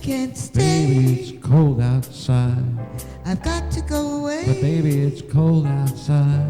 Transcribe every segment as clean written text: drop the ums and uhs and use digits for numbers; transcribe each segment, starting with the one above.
can't stay. Baby, it's cold outside. I've got to go away. But baby, it's cold outside.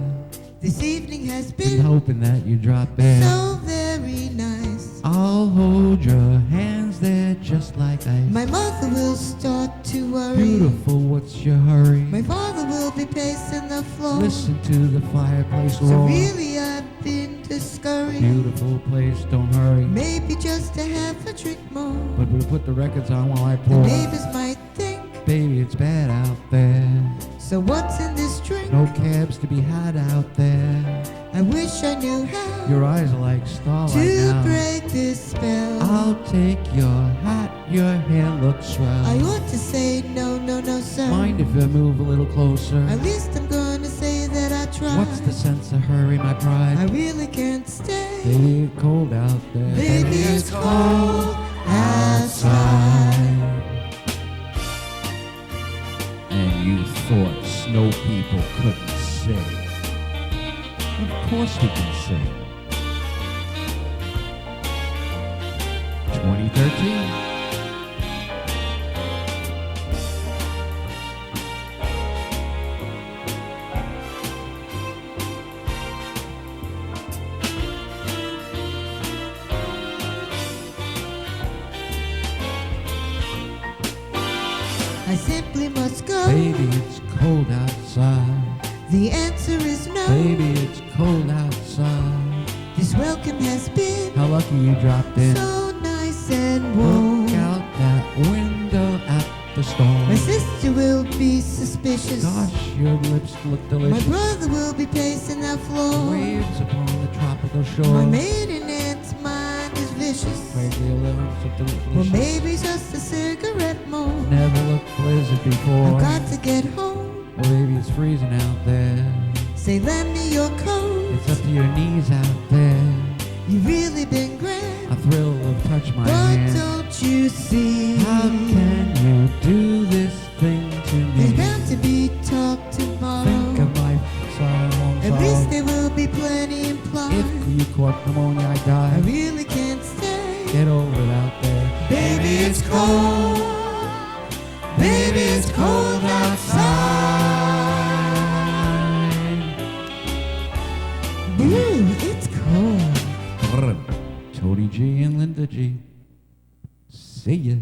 This evening has Been been hoping that you drop in. so very nice. I'll hold your hands there just like ice. My mother will start to worry. Beautiful, what's your hurry? My father will be pacing the floor. Listen to the fireplace So roar. really I've been discouraged. Beautiful place, don't hurry. Maybe just to have a drink more. But we'll put the records on while I The pour. neighbors might think, Baby, it's bad out there. so what's in this drink? No cabs to be had out there. I wish I knew how Your eyes are like starlight to now. break this spell. I'll take your hat, your hair looks swell. I ought to say no, no, no, sir. Mind if I move a little closer? At least I'm gonna say that I tried. What's the sense of hurry, my pride? I really can't stay. Baby, it's cold out there. Baby, it's cold outside. And you thought snow people couldn't sing. Of course we can sing. 2013. I simply must go. Baby, it's cold outside. The answer is no. Baby, it's cold outside. This welcome has been How lucky you dropped in. so nice and warm. Look out that window at the storm. My sister will be suspicious. Gosh, your lips look My delicious. brother will be pacing the floor. Waves upon the tropical shore. My maiden aunt's mind is vicious. Crazy living so delicious. Well, maybe just a cigarette more. Never looked blizzard before. I've got to get home. Well, baby, it's freezing out there. Say, lend me your coat. It's up to your knees out there. You've really been grand. A thrill will touch my But hand. don't you see? How can you do this thing to There's me? bound to be talk tomorrow. Think of my sorrow, At least there will be plenty implied. If you caught pneumonia, I I die. really can't stay. Get over it out there. Baby, it's cold. Baby, it's cold outside. Ooh, it's cold. Tony G and Linda G. See ya.